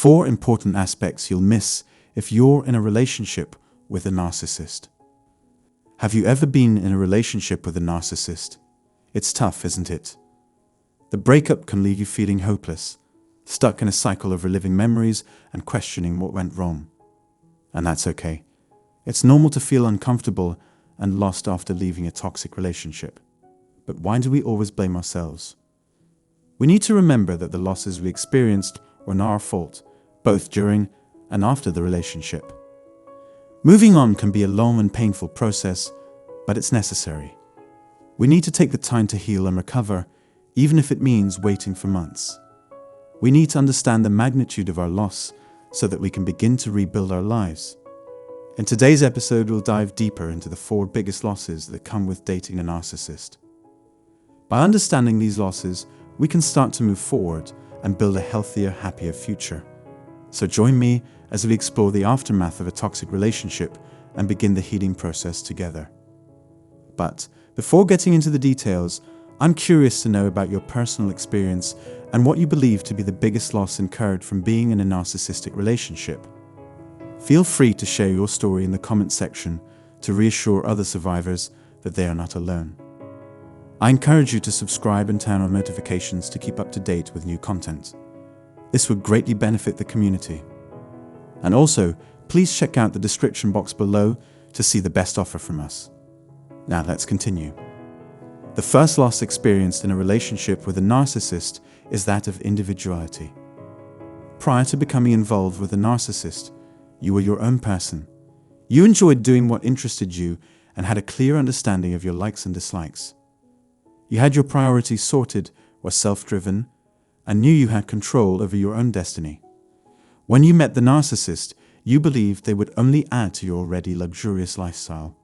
4 important aspects you'll miss if you're in a relationship with a narcissist. Have you ever been in a relationship with a narcissist? It's tough, isn't it? The breakup can leave you feeling hopeless, stuck in a cycle of reliving memories and questioning what went wrong. And that's okay. It's normal to feel uncomfortable and lost after leaving a toxic relationship. But why do we always blame ourselves? We need to remember that the losses we experienced were not our fault, both during and after the relationship. Moving on can be a long and painful process, but it's necessary. We need to take the time to heal and recover, even if it means waiting for months. We need to understand the magnitude of our loss so that we can begin to rebuild our lives. In today's episode, we'll dive deeper into the 4 biggest losses that come with dating a narcissist. By understanding these losses, we can start to move forward and build a healthier, happier future. So join me as we explore the aftermath of a toxic relationship and begin the healing process together. But before getting into the details, I'm curious to know about your personal experience and what you believe to be the biggest loss incurred from being in a narcissistic relationship. Feel free to share your story in the comment section to reassure other survivors that they are not alone. I encourage you to subscribe and turn on notifications to keep up to date with new content. This would greatly benefit the community. And also, please check out the description box below to see the best offer from us. Now let's continue. The first loss experienced in a relationship with a narcissist is that of individuality. Prior to becoming involved with a narcissist, you were your own person. You enjoyed doing what interested you and had a clear understanding of your likes and dislikes. You had your priorities sorted, were self-driven, and knew you had control over your own destiny. When you met the narcissist, you believed they would only add to your already luxurious lifestyle.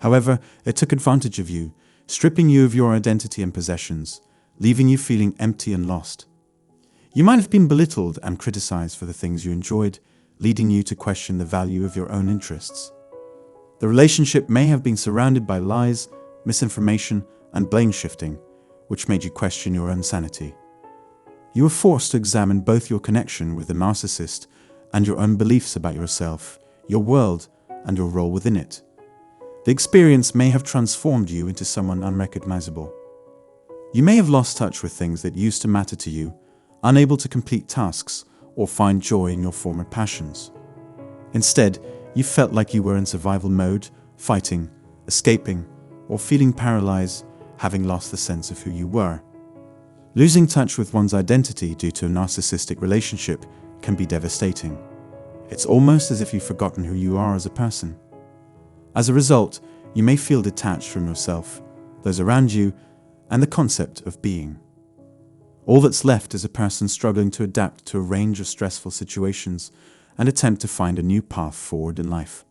However, they took advantage of you, stripping you of your identity and possessions, leaving you feeling empty and lost. You might have been belittled and criticized for the things you enjoyed, leading you to question the value of your own interests. The relationship may have been surrounded by lies, misinformation, and blame shifting, which made you question your own sanity. You were forced to examine both your connection with the narcissist and your own beliefs about yourself, your world, and your role within it. The experience may have transformed you into someone unrecognizable. You may have lost touch with things that used to matter to you, unable to complete tasks or find joy in your former passions. Instead, you felt like you were in survival mode, fighting, escaping, or feeling paralyzed, having lost the sense of who you were. Losing touch with one's identity due to a narcissistic relationship can be devastating. It's almost as if you've forgotten who you are as a person. As a result, you may feel detached from yourself, those around you, and the concept of being. All that's left is a person struggling to adapt to a range of stressful situations and attempt to find a new path forward in life.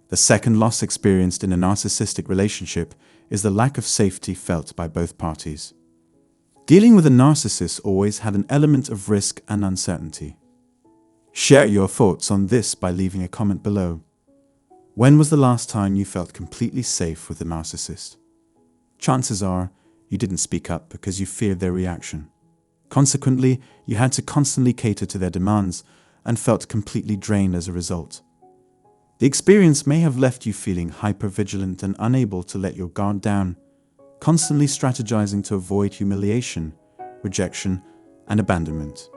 The second loss experienced in a narcissistic relationship is the lack of safety felt by both parties. Dealing with a narcissist always had an element of risk and uncertainty. Share your thoughts on this by leaving a comment below. When was the last time you felt completely safe with a narcissist? Chances are you didn't speak up because you feared their reaction. Consequently, you had to constantly cater to their demands and felt completely drained as a result. The experience may have left you feeling hyper-vigilant and unable to let your guard down, constantly strategizing to avoid humiliation, rejection, and abandonment.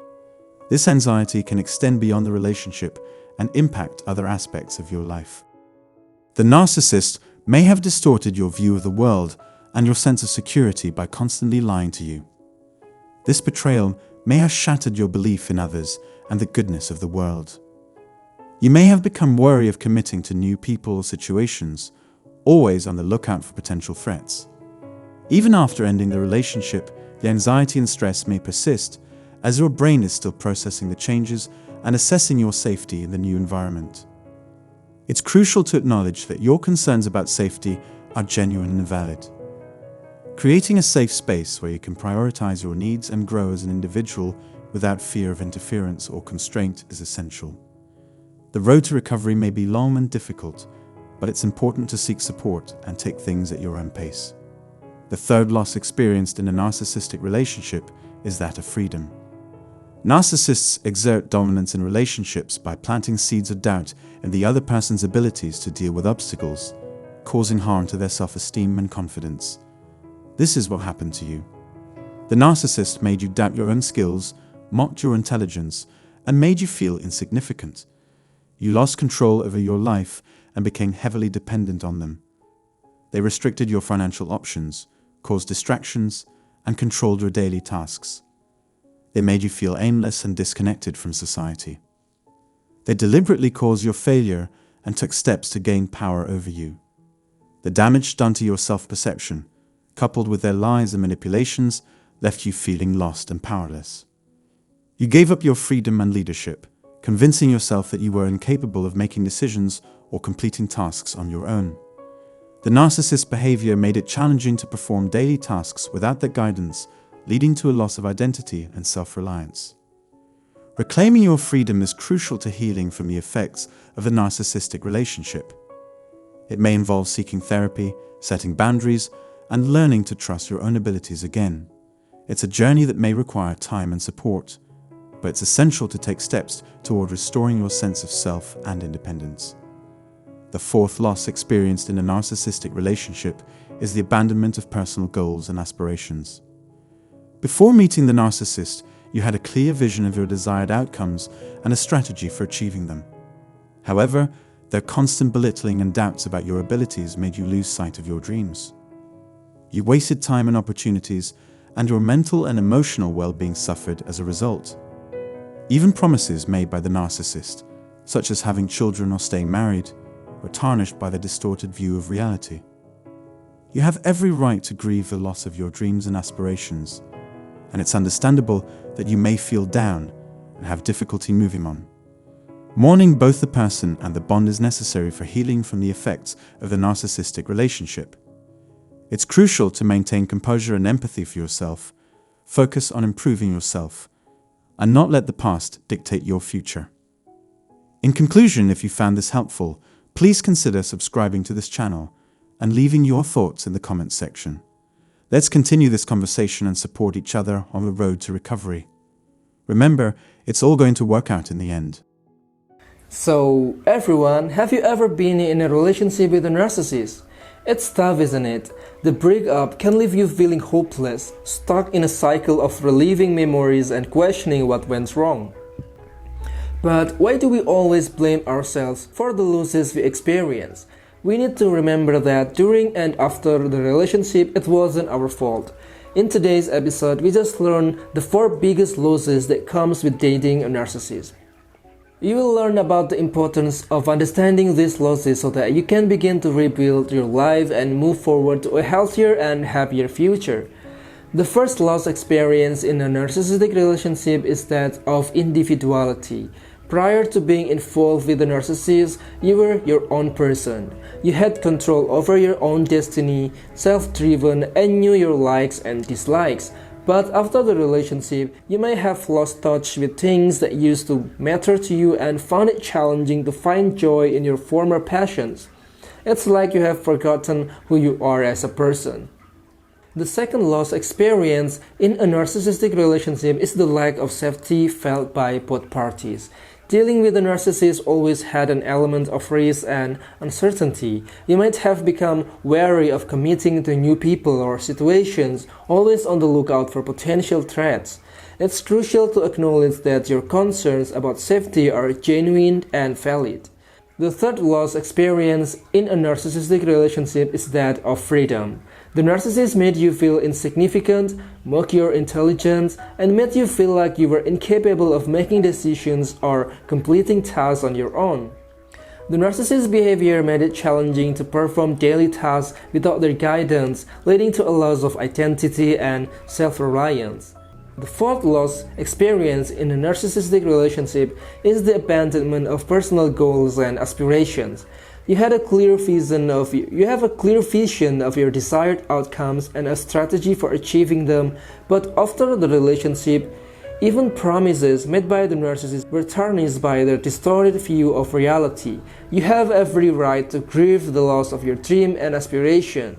This anxiety can extend beyond the relationship and impact other aspects of your life. The narcissist may have distorted your view of the world and your sense of security by constantly lying to you. This betrayal may have shattered your belief in others and the goodness of the world. You may have become wary of committing to new people or situations, always on the lookout for potential threats. Even after ending the relationship, the anxiety and stress may persist as your brain is still processing the changes and assessing your safety in the new environment. It's crucial to acknowledge that your concerns about safety are genuine and valid. Creating a safe space where you can prioritize your needs and grow as an individual without fear of interference or constraint is essential. The road to recovery may be long and difficult, but it's important to seek support and take things at your own pace. The third loss experienced in a narcissistic relationship is that of freedom. Narcissists exert dominance in relationships by planting seeds of doubt in the other person's abilities to deal with obstacles, causing harm to their self-esteem and confidence. This is what happened to you. The narcissist made you doubt your own skills, mocked your intelligence, and made you feel insignificant. You lost control over your life and became heavily dependent on them. They restricted your financial options, caused distractions, and controlled your daily tasks. They made you feel aimless and disconnected from society. They deliberately caused your failure and took steps to gain power over you. The damage done to your self-perception, coupled with their lies and manipulations, left you feeling lost and powerless. You gave up your freedom and leadership, convincing yourself that you were incapable of making decisions or completing tasks on your own. The narcissist's behavior made it challenging to perform daily tasks without their guidance, leading to a loss of identity and self-reliance. Reclaiming your freedom is crucial to healing from the effects of a narcissistic relationship. It may involve seeking therapy, setting boundaries, and learning to trust your own abilities again. It's a journey that may require time and support, but it's essential to take steps toward restoring your sense of self and independence. The fourth loss experienced in a narcissistic relationship is the abandonment of personal goals and aspirations. Before meeting the narcissist, you had a clear vision of your desired outcomes and a strategy for achieving them. However, their constant belittling and doubts about your abilities made you lose sight of your dreams. You wasted time and opportunities, and your mental and emotional well-being suffered as a result. Even promises made by the narcissist, such as having children or staying married, were tarnished by their distorted view of reality. You have every right to grieve the loss of your dreams and aspirations, and it's understandable that you may feel down and have difficulty moving on. Mourning both the person and the bond is necessary for healing from the effects of the narcissistic relationship. It's crucial to maintain composure and empathy for yourself, focus on improving yourself, and not let the past dictate your future. In conclusion, if you found this helpful, please consider subscribing to this channel and leaving your thoughts in the comments section. Let's continue this conversation and support each other on the road to recovery. Remember, it's all going to work out in the end. So, everyone, have you ever been in a relationship with a narcissist? It's tough, isn't it? The breakup can leave you feeling hopeless, stuck in a cycle of reliving memories and questioning what went wrong. But why do we always blame ourselves for the losses we experience? We need to remember that during and after the relationship, it wasn't our fault. In today's episode, we just learned the 4 biggest losses that comes with dating a narcissist. You will learn about the importance of understanding these losses so that you can begin to rebuild your life and move forward to a healthier and happier future. The first loss experienced in a narcissistic relationship is that of individuality. Prior to being involved with the narcissist, you were your own person. You had control over your own destiny, self-driven, and knew your likes and dislikes. But after the relationship, you may have lost touch with things that used to matter to you and found it challenging to find joy in your former passions. It's like you have forgotten who you are as a person. The second loss experienced in a narcissistic relationship is the lack of safety felt by both parties. Dealing with a narcissist always had an element of risk and uncertainty. You might have become wary of committing to new people or situations, always on the lookout for potential threats. It's crucial to acknowledge that your concerns about safety are genuine and valid. The third loss experienced in a narcissistic relationship is that of freedom. The narcissist made you feel insignificant, mocked your intelligence, and made you feel like you were incapable of making decisions or completing tasks on your own. The narcissist's behavior made it challenging to perform daily tasks without their guidance, leading to a loss of identity and self-reliance. The fourth loss experienced in a narcissistic relationship is the abandonment of personal goals and aspirations. You have a clear vision of your desired outcomes and a strategy for achieving them, but after the relationship, even promises made by the narcissist were tarnished by their distorted view of reality. You have every right to grieve the loss of your dream and aspiration.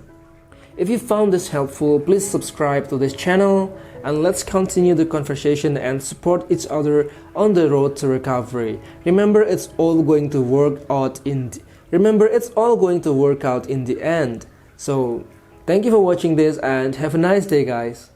If you found this helpful, please subscribe to this channel and let's continue the conversation and support each other on the road to recovery. Remember, it's all going to work out in the end. So thank you for watching this and have a nice day, guys.